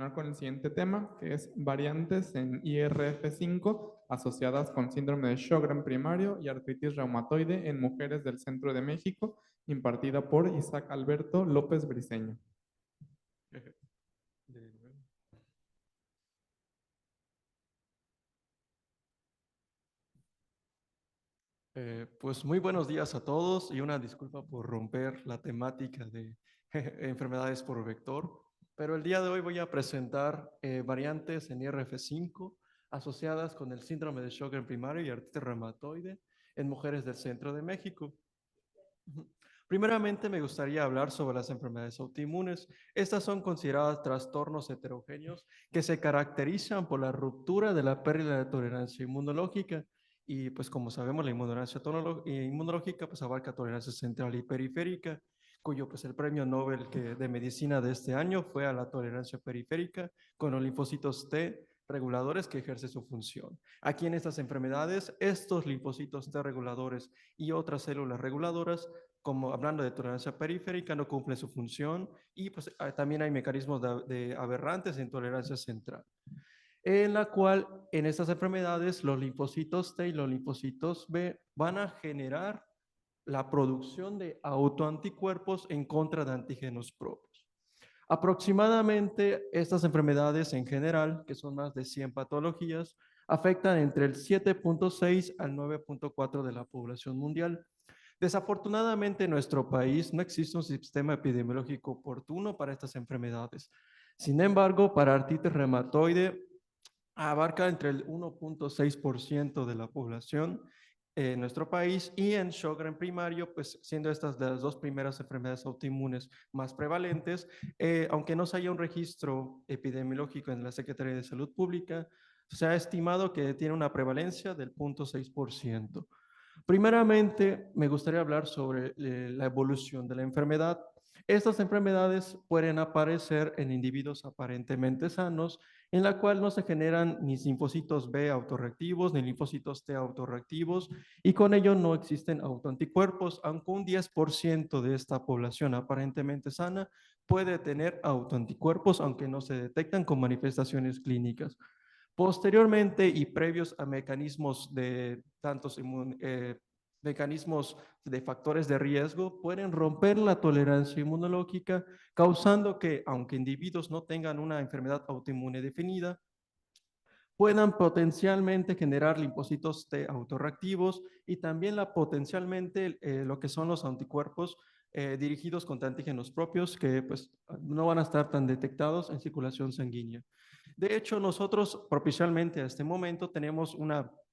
Con el siguiente tema, que es variantes en IRF5 asociadas con síndrome de Sjögren primario y artritis reumatoide en mujeres del centro de México, impartida por Isaac Alberto López Briceño. Pues muy buenos días a todos y una disculpa por romper la temática de enfermedades por vector, pero el día de hoy voy a presentar variantes en IRF5 asociadas con el síndrome de Sjögren primario y artritis reumatoide en mujeres del centro de México. Primeramente me gustaría hablar sobre las enfermedades autoinmunes. Estas son consideradas trastornos heterogéneos que se caracterizan por la ruptura de la pérdida de tolerancia inmunológica. Y pues como sabemos, la inmunológica pues abarca tolerancia central y periférica, cuyo pues el premio Nobel de medicina de este año fue a la tolerancia periférica con los linfocitos T reguladores que ejerce su función. Aquí en estas enfermedades, estos linfocitos T reguladores y otras células reguladoras, como hablando de tolerancia periférica, no cumplen su función y pues también hay mecanismos de aberrantes en tolerancia central, en la cual en estas enfermedades los linfocitos T y los linfocitos B van a generar la producción de autoanticuerpos en contra de antígenos propios. Aproximadamente estas enfermedades en general, que son más de 100 patologías, afectan entre el 7.6 al 9.4 de la población mundial. Desafortunadamente en nuestro país no existe un sistema epidemiológico oportuno para estas enfermedades. Sin embargo, para artritis reumatoide abarca entre el 1.6% de la población en nuestro país, y en Sjögren primario, pues siendo estas de las dos primeras enfermedades autoinmunes más prevalentes, aunque no se haya un registro epidemiológico en la Secretaría de Salud Pública, se ha estimado que tiene una prevalencia del 0.6%. Primeramente, me gustaría hablar sobre la evolución de la enfermedad. Estas enfermedades pueden aparecer en individuos aparentemente sanos, en la cual no se generan ni linfocitos B autorreactivos ni linfocitos T autorreactivos, y con ello no existen autoanticuerpos, aunque un 10% de esta población aparentemente sana puede tener autoanticuerpos, aunque no se detectan con manifestaciones clínicas. Posteriormente y previos a mecanismos de mecanismos de factores de riesgo, pueden romper la tolerancia inmunológica, causando que, aunque individuos no tengan una enfermedad autoinmune definida, puedan potencialmente generar linfocitos T autorreactivos y también potencialmente lo que son los anticuerpos dirigidos contra antígenos propios, que pues no van a estar tan detectados en circulación sanguínea. De hecho, nosotros propicialmente a este momento tenemos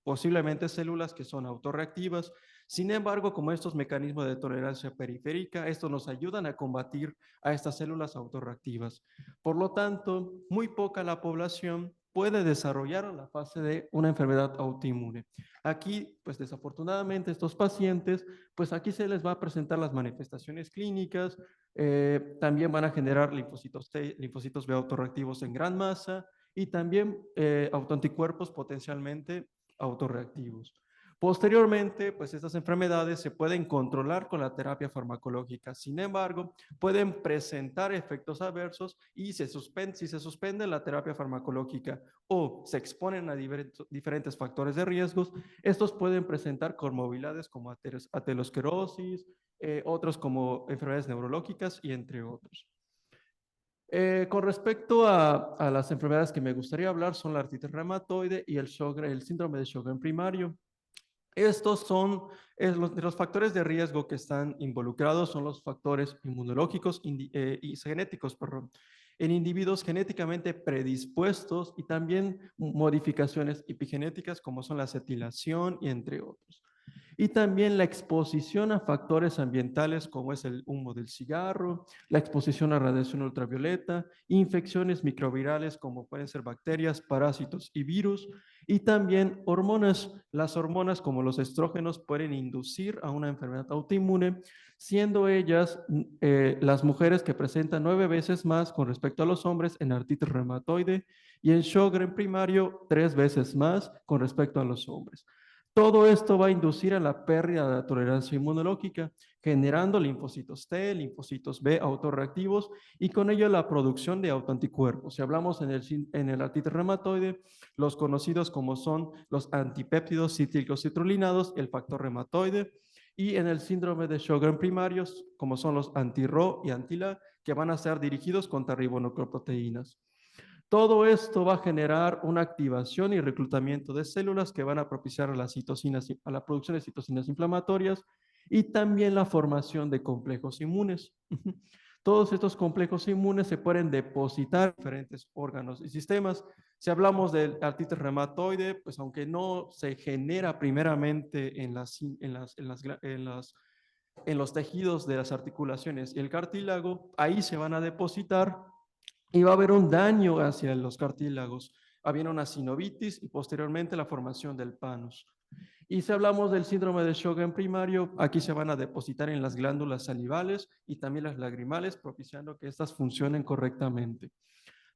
posiblemente células que son autorreactivas. Sin embargo, como estos mecanismos de tolerancia periférica, estos nos ayudan a combatir a estas células autorreactivas. Por lo tanto, muy poca la población puede desarrollar la fase de una enfermedad autoinmune. Aquí, pues desafortunadamente, estos pacientes, pues aquí se les va a presentar las manifestaciones clínicas, también van a generar linfocitos T, linfocitos B autorreactivos en gran masa, y también autoanticuerpos potencialmente autorreactivos. Posteriormente, pues estas enfermedades se pueden controlar con la terapia farmacológica. Sin embargo, pueden presentar efectos adversos y si se suspende la terapia farmacológica o se exponen a diferentes factores de riesgos, estos pueden presentar comorbilidades como aterosclerosis, otros como enfermedades neurológicas y entre otros. Con respecto a las enfermedades que me gustaría hablar son la artritis reumatoide y el síndrome de Sjögren primario. Estos son los factores de riesgo que están involucrados, son los factores inmunológicos y genéticos, perdón, en individuos genéticamente predispuestos y también modificaciones epigenéticas como son la acetilación y entre otros. Y también la exposición a factores ambientales como es el humo del cigarro, la exposición a radiación ultravioleta, infecciones microvirales como pueden ser bacterias, parásitos y virus, y también hormonas. Las hormonas como los estrógenos pueden inducir a una enfermedad autoinmune, siendo ellas las mujeres que presentan 9 veces más con respecto a los hombres en artritis reumatoide y en Sjögren primario 3 veces más con respecto a los hombres. Todo esto va a inducir a la pérdida de la tolerancia inmunológica, generando linfocitos T, linfocitos B autorreactivos y con ello la producción de autoanticuerpos. Si hablamos en el artritis reumatoide, los conocidos como son los antipéptidos citrulinados, el factor reumatoide, y en el síndrome de Sjögren primarios, como son los anti-Ro y anti-La, que van a ser dirigidos contra ribonucleoproteínas. Todo esto va a generar una activación y reclutamiento de células que van a propiciar a a la producción de citocinas inflamatorias y también la formación de complejos inmunes. Todos estos complejos inmunes se pueden depositar en diferentes órganos y sistemas. Si hablamos del artritis reumatoide, pues aunque no se genera primeramente en los tejidos de las articulaciones y el cartílago, ahí se van a depositar y va a haber un daño hacia los cartílagos, habiendo una sinovitis y posteriormente la formación del panus. Y si hablamos del síndrome de Sjögren primario, aquí se van a depositar en las glándulas salivales y también las lagrimales, propiciando que estas funcionen correctamente.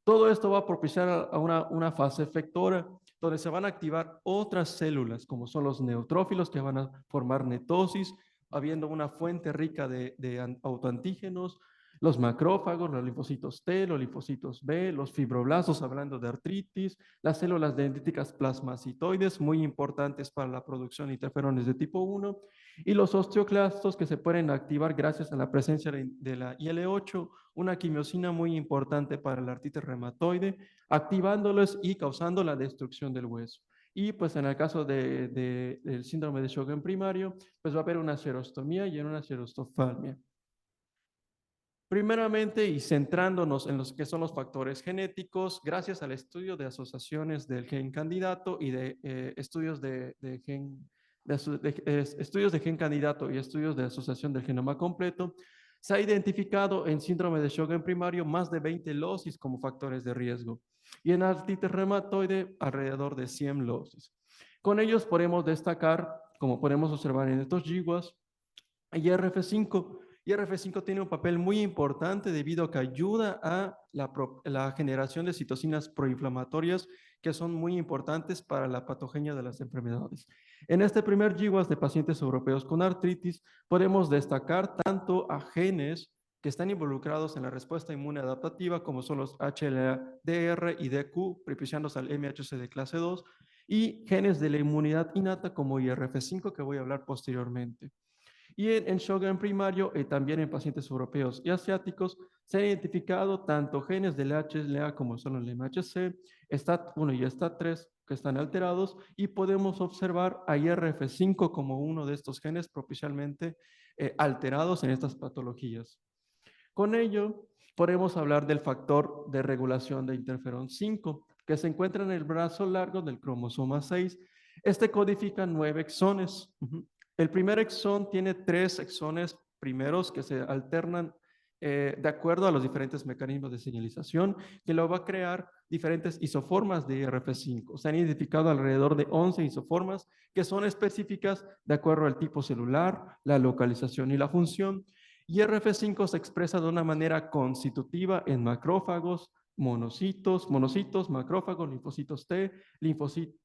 Todo esto va a propiciar a una fase efectora, donde se van a activar otras células, como son los neutrófilos, que van a formar netosis, habiendo una fuente rica de autoantígenos, los macrófagos, los linfocitos T, los linfocitos B, los fibroblastos, hablando de artritis, las células dendríticas plasmacitoides, muy importantes para la producción de interferones de tipo 1, y los osteoclastos que se pueden activar gracias a la presencia de la IL-8, una quimiosina muy importante para la artritis reumatoide, activándolos y causando la destrucción del hueso. Y pues en el caso del síndrome de Sjögren primario, pues va a haber una xerostomía y una xerostofalmia. Primeramente, y centrándonos en los que son los factores genéticos, gracias al estudio de asociaciones del gen candidato y de estudios de gen candidato y estudios de asociación del genoma completo, se ha identificado en síndrome de Sjögren primario más de 20 losis como factores de riesgo y en artritis reumatoide alrededor de 100 losis. Con ellos podemos destacar, como podemos observar en estos GWAS, IRF5. IRF5 tiene un papel muy importante debido a que ayuda a la generación de citocinas proinflamatorias que son muy importantes para la patogenia de las enfermedades. En este primer GWAS de pacientes europeos con artritis, podemos destacar tanto a genes que están involucrados en la respuesta inmune adaptativa, como son los HLA-DR y DQ, propiciándose al MHC de clase 2, y genes de la inmunidad innata como IRF5, que voy a hablar posteriormente. Y en Sjögren primario, también en pacientes europeos y asiáticos, se han identificado tanto genes del HLA como son el MHC, STAT1 y STAT3 que están alterados y podemos observar a IRF5 como uno de estos genes propicialmente alterados en estas patologías. Con ello, podemos hablar del factor de regulación de interferón 5, que se encuentra en el brazo largo del cromosoma 6. Este codifica 9 exones. El primer exón tiene 3 exones primeros que se alternan de acuerdo a los diferentes mecanismos de señalización, que lo va a crear diferentes isoformas de IRF5. Se han identificado alrededor de 11 isoformas que son específicas de acuerdo al tipo celular, la localización y la función. IRF5 se expresa de una manera constitutiva en macrófagos, monocitos, macrófagos, linfocitos T,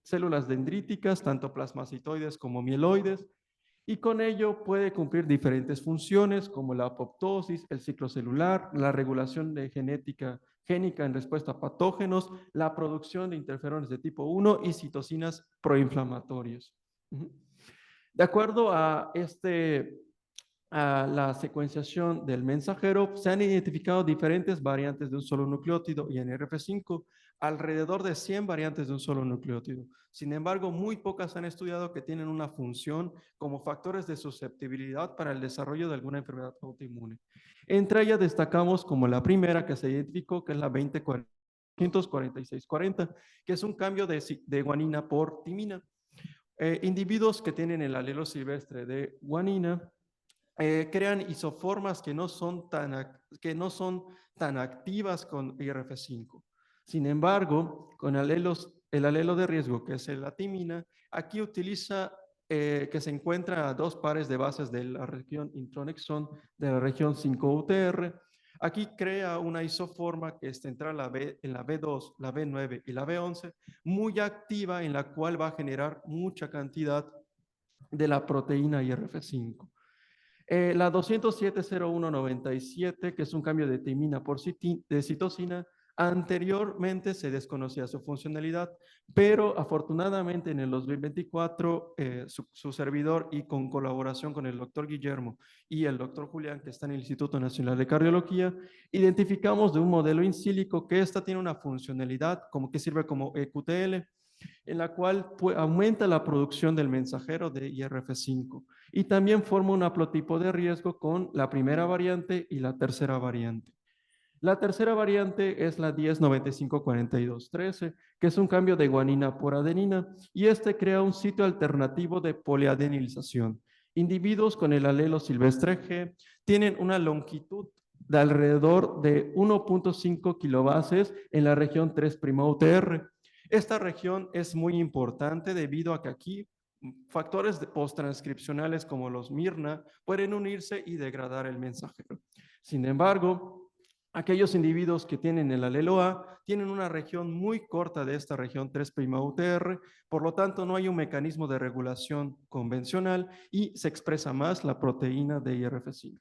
células dendríticas, tanto plasmacitoides como mieloides, y con ello puede cumplir diferentes funciones como la apoptosis, el ciclo celular, la regulación de génica en respuesta a patógenos, la producción de interferones de tipo 1 y citocinas proinflamatorias. De acuerdo a la secuenciación del mensajero, se han identificado diferentes variantes de un solo nucleótido y en RF5 alrededor de 100 variantes de un solo nucleótido. Sin embargo, muy pocas han estudiado que tienen una función como factores de susceptibilidad para el desarrollo de alguna enfermedad autoinmune. Entre ellas destacamos como la primera que se identificó, que es la 204640, que es un cambio de guanina por timina. Individuos que tienen el alelo silvestre de guanina crean isoformas que no son tan activas con IRF5. Sin embargo, con el alelo de riesgo, que es la timina, aquí utiliza que se encuentra a 2 pares de bases de la región intronexón de la región 5-UTR. Aquí crea una isoforma que está entre en la B2, la B9 y la B11, muy activa, en la cual va a generar mucha cantidad de la proteína IRF5. La 207-0197, que es un cambio de timina por de citosina, anteriormente se desconocía su funcionalidad, pero afortunadamente en el 2024 su servidor y con colaboración con el doctor Guillermo y el doctor Julián, que está en el Instituto Nacional de Cardiología, identificamos de un modelo in silico que esta tiene una funcionalidad como que sirve como EQTL, en la cual aumenta la producción del mensajero de IRF5 y también forma un haplotipo de riesgo con la primera variante y la tercera variante. La tercera variante es la 10954213, que es un cambio de guanina por adenina, y este crea un sitio alternativo de poliadenilización. Individuos con el alelo silvestre G tienen una longitud de alrededor de 1.5 kilobases en la región 3' UTR. Esta región es muy importante debido a que aquí factores posttranscripcionales como los MIRNA pueden unirse y degradar el mensajero. Sin embargo, aquellos individuos que tienen el alelo A tienen una región muy corta de esta región 3' UTR, por lo tanto no hay un mecanismo de regulación convencional y se expresa más la proteína de IRF5.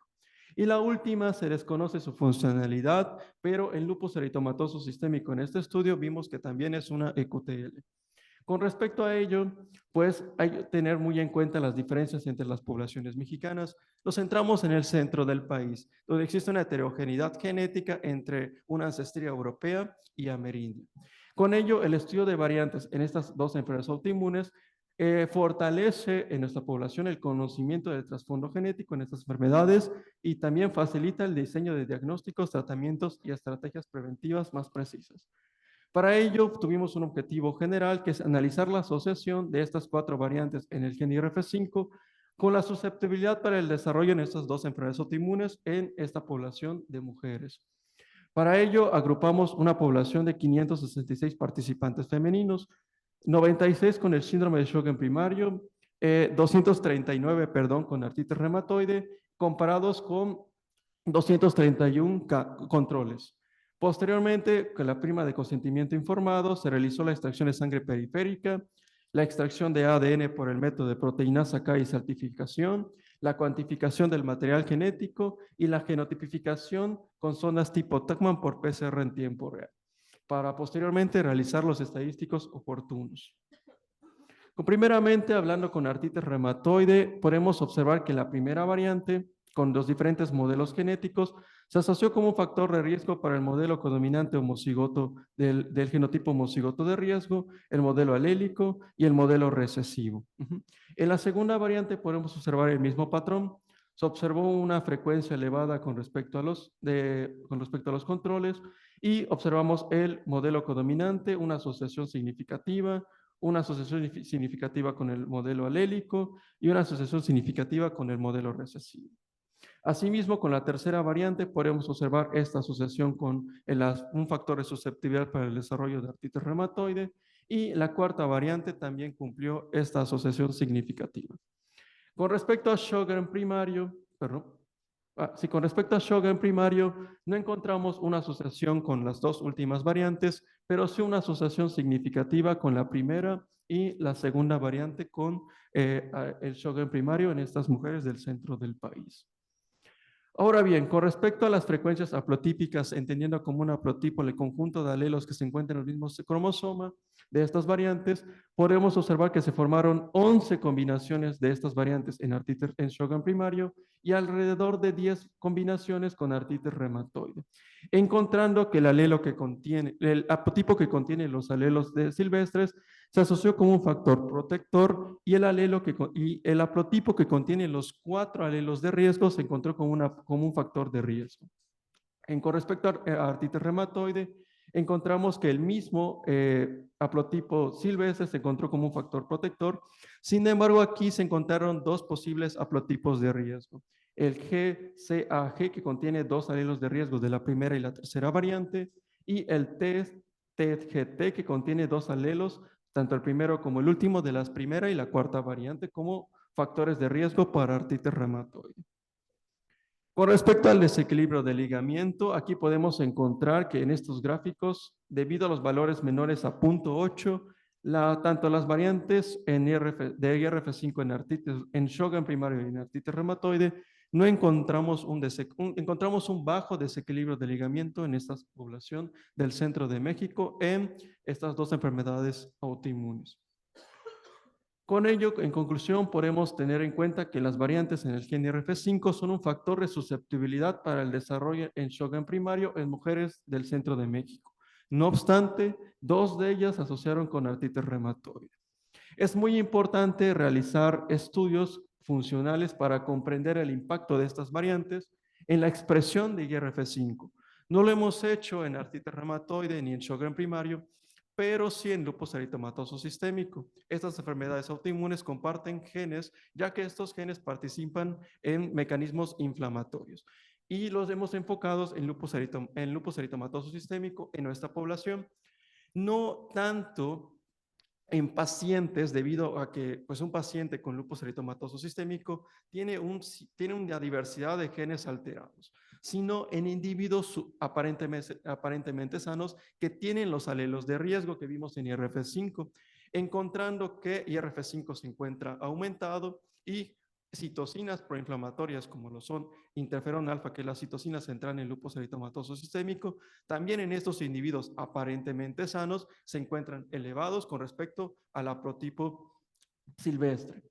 Y la última, se desconoce su funcionalidad, pero en lupus eritomatoso sistémico en este estudio vimos que también es una EQTL. Con respecto a ello, pues hay que tener muy en cuenta las diferencias entre las poblaciones mexicanas. Nos centramos en el centro del país, donde existe una heterogeneidad genética entre una ancestría europea y amerindia. Con ello, el estudio de variantes en estas dos enfermedades autoinmunes fortalece en nuestra población el conocimiento del trasfondo genético en estas enfermedades y también facilita el diseño de diagnósticos, tratamientos y estrategias preventivas más precisas. Para ello, tuvimos un objetivo general, que es analizar la asociación de estas 4 variantes en el gen IRF5 con la susceptibilidad para el desarrollo en estas dos enfermedades autoinmunes en esta población de mujeres. Para ello, agrupamos una población de 566 participantes femeninos, 96 con el síndrome de Sjögren primario, 239, con artritis reumatoide, comparados con 231 controles. Posteriormente, con la prima de consentimiento informado, se realizó la extracción de sangre periférica, la extracción de ADN por el método de proteinasa K y certificación, la cuantificación del material genético y la genotipificación con sondas tipo Tuckman por PCR en tiempo real, para posteriormente realizar los estadísticos oportunos. Primeramente, hablando con artritis reumatoide, podemos observar que la primera variante, con los diferentes modelos genéticos, se asoció como un factor de riesgo para el modelo codominante homocigoto del genotipo homocigoto de riesgo, el modelo alélico y el modelo recesivo. En la segunda variante podemos observar el mismo patrón. Se observó una frecuencia elevada con respecto a los controles y observamos el modelo codominante, una asociación significativa con el modelo alélico y una asociación significativa con el modelo recesivo. Asimismo, con la tercera variante podemos observar esta asociación con un factor de susceptibilidad para el desarrollo de artritis reumatoide, y la cuarta variante también cumplió esta asociación significativa. Con respecto a Sjögren primario, con respecto a Sjögren primario, no encontramos una asociación con las dos últimas variantes, pero sí una asociación significativa con la primera y la segunda variante con el Sjögren primario en estas mujeres del centro del país. Ahora bien, con respecto a las frecuencias haplotípicas, entendiendo como un haplotipo el conjunto de alelos que se encuentran en el mismo cromosoma de estas variantes, podemos observar que se formaron 11 combinaciones de estas variantes en Sjögren primario y alrededor de 10 combinaciones con artritis reumatoide, encontrando que el haplotipo que contiene los alelos silvestres se asoció como un factor protector, y el haplotipo que contiene los 4 alelos de riesgo se encontró como un factor de riesgo. Con respecto a artritis reumatoide, encontramos que el mismo haplotipo silvestre se encontró como un factor protector. Sin embargo, aquí se encontraron dos posibles haplotipos de riesgo: el GCAG, que contiene 2 alelos de riesgo de la primera y la tercera variante, y el TET-GT, que contiene 2 alelos, tanto el primero como el último, de la primera y la cuarta variante, como factores de riesgo para artritis reumatoide. Con respecto al desequilibrio del ligamiento, aquí podemos encontrar que en estos gráficos, debido a los valores menores a 0.8, Tanto las variantes de IRF5 en Sjögren primario y en artritis reumatoide, no encontramos un bajo desequilibrio de ligamiento en esta población del centro de México en estas dos enfermedades autoinmunes. Con ello, en conclusión, podemos tener en cuenta que las variantes en el gen IRF5 son un factor de susceptibilidad para el desarrollo en Sjögren primario en mujeres del centro de México. No obstante, dos de ellas asociaron con artritis reumatoide. Es muy importante realizar estudios funcionales para comprender el impacto de estas variantes en la expresión de IRF5. No lo hemos hecho en artritis reumatoide ni en Sjögren primario, pero sí en lupus eritematoso sistémico. Estas enfermedades autoinmunes comparten genes, ya que estos genes participan en mecanismos inflamatorios. Y los hemos enfocado en lupus eritematoso sistémico en nuestra población, no tanto en pacientes, debido a que pues, un paciente con lupus eritematoso sistémico tiene una diversidad de genes alterados, sino en individuos aparentemente sanos que tienen los alelos de riesgo que vimos en IRF5, encontrando que IRF5 se encuentra aumentado y citocinas proinflamatorias como lo son interferón alfa, que es la citocina central en el lupus eritematoso sistémico, también en estos individuos aparentemente sanos se encuentran elevados con respecto al haprotipo silvestre.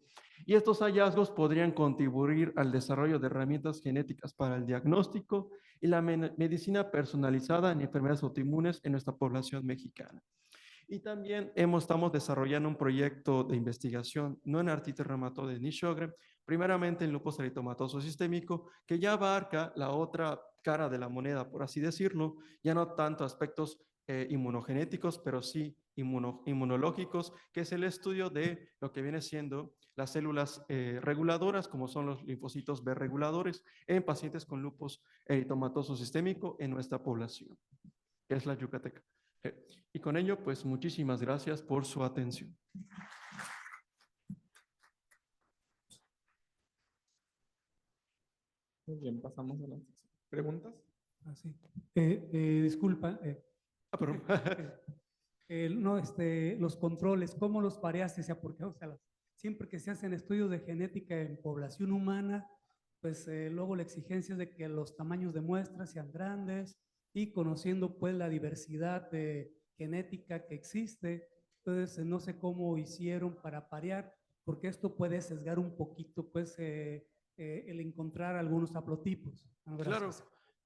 Y estos hallazgos podrían contribuir al desarrollo de herramientas genéticas para el diagnóstico y la medicina personalizada en enfermedades autoinmunes en nuestra población mexicana. Y también estamos desarrollando un proyecto de investigación, no en artritis reumatoide ni Sjögren, primeramente en lupus eritematoso sistémico, que ya abarca la otra cara de la moneda, por así decirlo, ya no tanto aspectos inmunogenéticos, pero sí inmunológicos, que es el estudio de lo que viene siendo las células reguladoras, como son los linfocitos B reguladores, en pacientes con lupus eritematoso sistémico en nuestra población, que es la yucateca. Y con ello, pues muchísimas gracias por su atención. Muy bien, pasamos a las preguntas. Ah, sí. Disculpa. Perdón. No, los controles, ¿cómo los variaste? O sea, porque, o sea, siempre que se hacen estudios de genética en población humana, pues luego la exigencia es de que los tamaños de muestras sean grandes y conociendo pues la diversidad genética que existe, entonces no sé cómo hicieron para parear, porque esto puede sesgar un poquito pues el encontrar algunos haplotipos. Claro.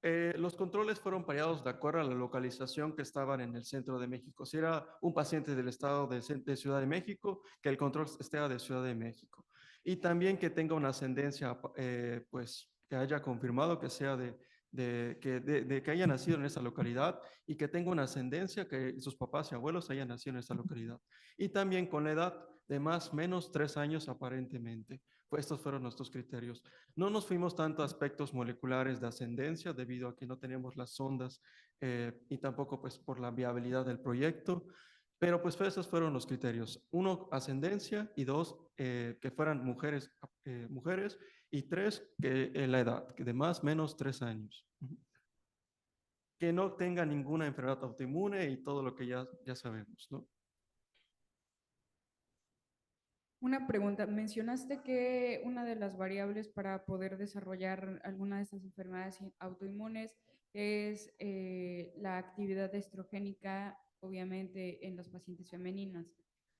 Los controles fueron pareados de acuerdo a la localización que estaban en el centro de México. Si era un paciente del estado de Ciudad de México, que el control esté de Ciudad de México. Y también que tenga una ascendencia, pues que haya confirmado que sea que haya nacido en esa localidad y que tenga una ascendencia que sus papás y abuelos hayan nacido en esa localidad. Y también con la edad de más o menos 3 años aparentemente. Pues estos fueron nuestros criterios. No nos fuimos tanto a aspectos moleculares de ascendencia debido a que no tenemos las sondas y tampoco pues por la viabilidad del proyecto, pero pues esos fueron los criterios. 1, ascendencia, y 2, que fueran mujeres, y 3, que la edad, que de más o menos 3 años. Que no tenga ninguna enfermedad autoinmune y todo lo que ya sabemos, ¿no? Una pregunta, mencionaste que una de las variables para poder desarrollar alguna de estas enfermedades autoinmunes es la actividad estrogénica, obviamente, en las pacientes femeninas.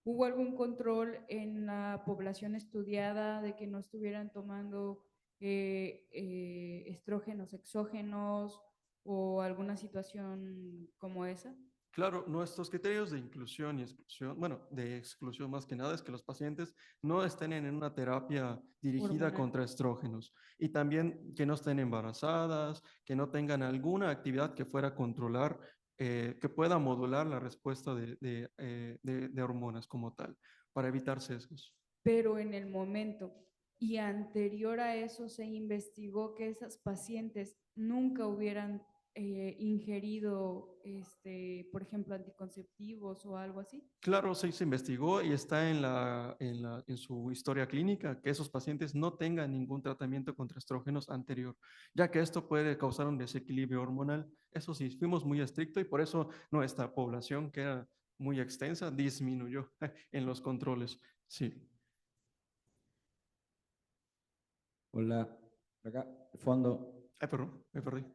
¿Hubo algún control en la población estudiada de que no estuvieran tomando estrógenos exógenos o alguna situación como esa? Claro, nuestros criterios de inclusión y exclusión, bueno, de exclusión más que nada es que los pacientes no estén en una terapia dirigida Hormonal. contra estrógenos y también que no estén embarazadas, que no tengan alguna actividad que fuera a controlar, que pueda modular la respuesta de hormonas como tal, para evitar sesgos. Pero en el momento y anterior a eso se investigó que esas pacientes nunca hubieran ingerido, por ejemplo, anticonceptivos o algo así. Claro, sí se investigó y está en su historia clínica que esos pacientes no tengan ningún tratamiento contra estrógenos anterior, ya que esto puede causar un desequilibrio hormonal. Eso sí, fuimos muy estrictos y por eso nuestra población, que era muy extensa, disminuyó en los controles. Sí. Hola, acá, al fondo. Ay, perdón, me perdí.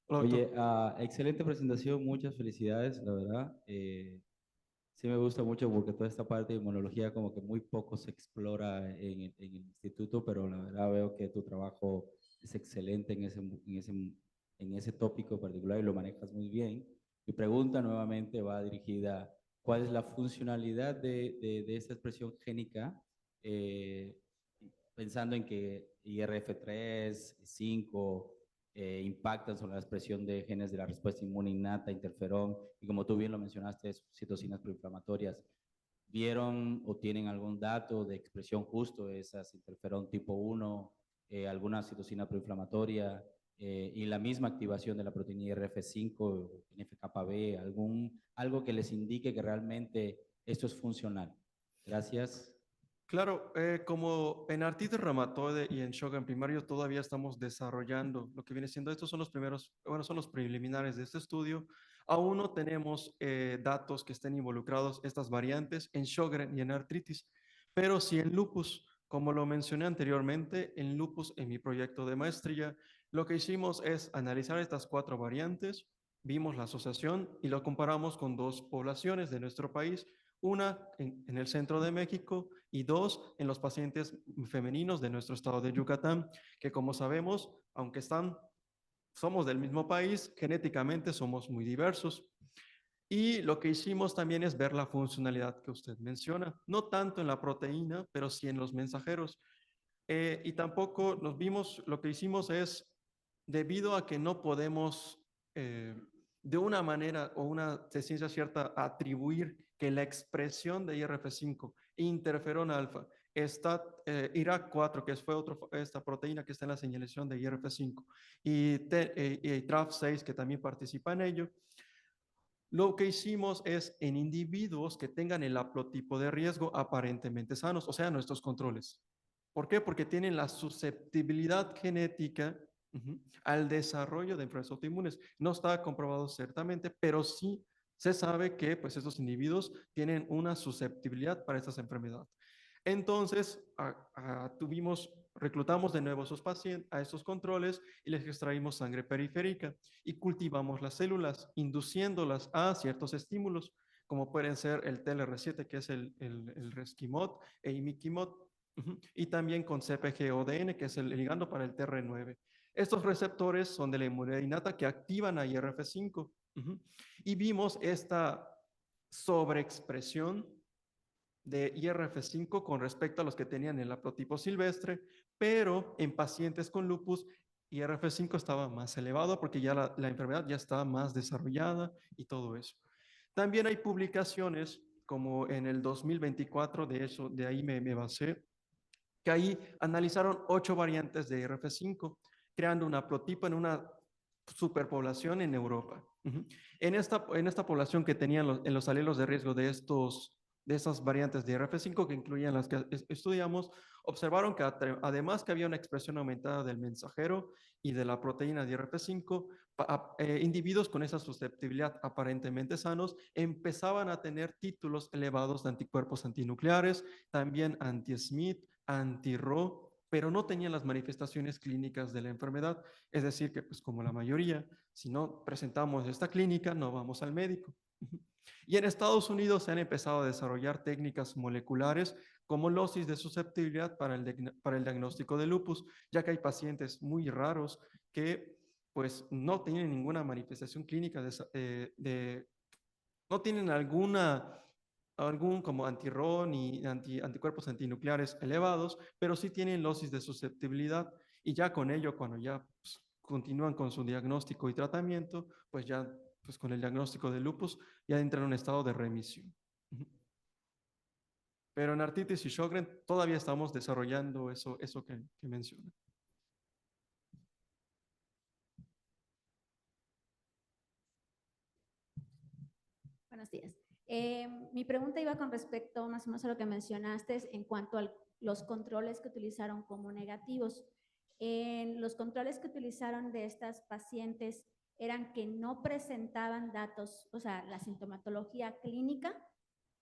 Hola, Oye, doctor. excelente presentación, muchas felicidades, la verdad. Sí me gusta mucho porque toda esta parte de inmunología como que muy poco se explora en el instituto, pero la verdad veo que tu trabajo es excelente en ese tópico en particular y lo manejas muy bien. Mi pregunta nuevamente va dirigida, ¿cuál es la funcionalidad de esta expresión génica? Eh, Pensando en que IRF3, 5 impactan sobre la expresión de genes de la respuesta inmune innata, interferón, y como tú bien lo mencionaste, citocinas proinflamatorias. ¿Vieron o tienen algún dato de expresión justo de esas interferón tipo 1, alguna citocina proinflamatoria y la misma activación de la proteína IRF5, NF-κB, algo que les indique que realmente esto es funcional? Gracias. Claro, como en artritis reumatoide y en Sjögren primario todavía estamos desarrollando lo que viene siendo, estos son los primeros, bueno, son los preliminares de este estudio. Aún no tenemos datos que estén involucrados estas variantes en Sjögren y en artritis, pero sí en lupus. Como lo mencioné anteriormente, en lupus, en mi proyecto de maestría, lo que hicimos es analizar estas 4 variantes, vimos la asociación y lo comparamos con 2 poblaciones de nuestro país, una en el centro de México y 2 en los pacientes femeninos de nuestro estado de Yucatán, que como sabemos, aunque somos del mismo país, genéticamente somos muy diversos. Y lo que hicimos también es ver la funcionalidad que usted menciona, no tanto en la proteína, pero sí en los mensajeros. Y tampoco nos vimos, lo que hicimos es, debido a que no podemos de una manera o una de ciencia cierta atribuir que la expresión de IRF5 e interferón alfa está IRAK4, que fue esta proteína que está en la señalización de IRF5, y TRAF6, que también participa en ello. Lo que hicimos es en individuos que tengan el haplotipo de riesgo aparentemente sanos, o sea, nuestros controles. ¿Por qué? Porque tienen la susceptibilidad genética al desarrollo de enfermedades autoinmunes. No está comprobado ciertamente, pero sí se sabe que pues, estos individuos tienen una susceptibilidad para estas enfermedades. Entonces, reclutamos de nuevo a esos pacientes, a estos controles y les extraímos sangre periférica y cultivamos las células, induciéndolas a ciertos estímulos, como pueden ser el TLR7, que es el Resquimod e Imiquimod, y también con CpG-ODN, que es el ligando para el TR9. Estos receptores son de la inmunidad innata que activan a IRF5 y vimos esta sobreexpresión de IRF5 con respecto a los que tenían el haplotipo silvestre, pero en pacientes con lupus IRF5 estaba más elevado porque ya la enfermedad ya estaba más desarrollada y todo eso. También hay publicaciones como en el 2024, de ahí me basé, que ahí analizaron 8 variantes de IRF5, creando un haplotipo en una superpoblación en Europa. En esta población que tenían en los alelos de riesgo de esas variantes de IRF5 que incluían las que estudiamos, observaron que además que había una expresión aumentada del mensajero y de la proteína de IRF5, individuos con esa susceptibilidad aparentemente sanos empezaban a tener títulos elevados de anticuerpos antinucleares, también anti-SMIT, anti-RO, pero no tenían las manifestaciones clínicas de la enfermedad. Es decir, que pues como la mayoría, si no presentamos esta clínica, no vamos al médico. Y en Estados Unidos se han empezado a desarrollar técnicas moleculares como losis de susceptibilidad para el diagnóstico de lupus, ya que hay pacientes muy raros que pues no tienen ninguna manifestación clínica no tienen algún como anti-RO ni anticuerpos antinucleares elevados, pero sí tienen losis de susceptibilidad y ya con ello, cuando ya pues, continúan con su diagnóstico y tratamiento, pues ya pues con el diagnóstico de lupus ya entran en un estado de remisión. Pero en artritis y Sjögren todavía estamos desarrollando eso que menciona. Buenos días. Mi pregunta iba con respecto más o menos a lo que mencionaste en cuanto a los controles que utilizaron como negativos. En los controles que utilizaron de estas pacientes, eran que no presentaban datos, o sea, la sintomatología clínica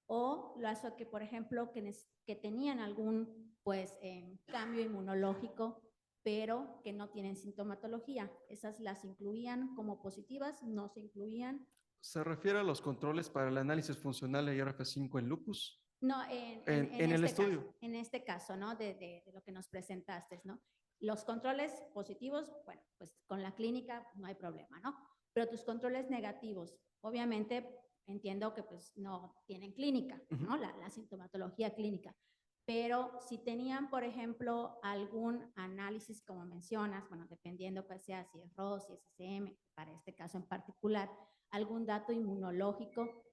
o que, por ejemplo, que tenían algún pues, cambio inmunológico, pero que no tienen sintomatología. Esas las incluían como positivas, no se incluían. ¿Se refiere a los controles para el análisis funcional de IRF5 en lupus? No, En el estudio. en este caso, ¿no? De lo que nos presentaste, ¿no? Los controles positivos, bueno, pues con la clínica no hay problema, ¿no? Pero tus controles negativos, obviamente entiendo que pues no tienen clínica, ¿no? La sintomatología clínica. Pero si tenían, por ejemplo, algún análisis, como mencionas, bueno, dependiendo que sea, si es ROS, si es SM, para este caso en particular, algún dato inmunológico,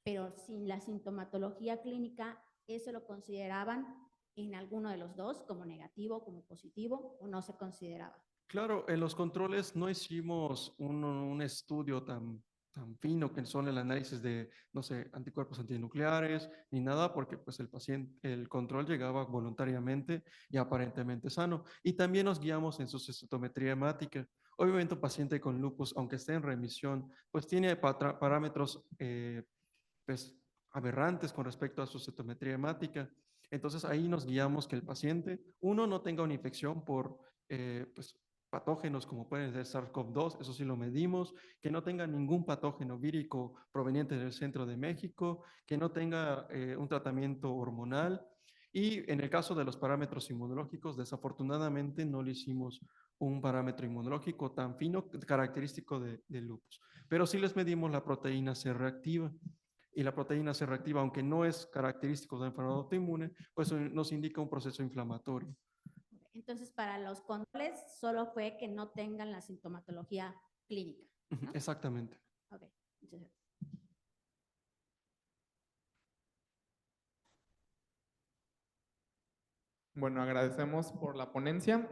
pero sin la sintomatología clínica, ¿eso lo consideraban en alguno de los dos como negativo, como positivo o no se consideraba? Claro, en los controles no hicimos un estudio tan fino que son el análisis de, no sé, anticuerpos antinucleares ni nada, porque pues el paciente, el control llegaba voluntariamente y aparentemente sano. Y también nos guiamos en su citometría hemática. Obviamente un paciente con lupus, aunque esté en remisión, pues tiene parámetros pues, aberrantes con respecto a su citometría hemática. Entonces ahí nos guiamos que el paciente, uno, no tenga una infección por pues, patógenos como pueden ser SARS-CoV-2, eso sí lo medimos, que no tenga ningún patógeno vírico proveniente del centro de México, que no tenga un tratamiento hormonal. Y en el caso de los parámetros inmunológicos, desafortunadamente no le hicimos un parámetro inmunológico tan fino característico de lupus. Pero sí les medimos la proteína C reactiva. Y la proteína C reactiva, aunque no es característico de la enfermedad autoinmune, pues nos indica un proceso inflamatorio. Entonces, para los controles solo fue que no tengan la sintomatología clínica, ¿no? Exactamente. Ok, muchas gracias. Bueno, agradecemos por la ponencia.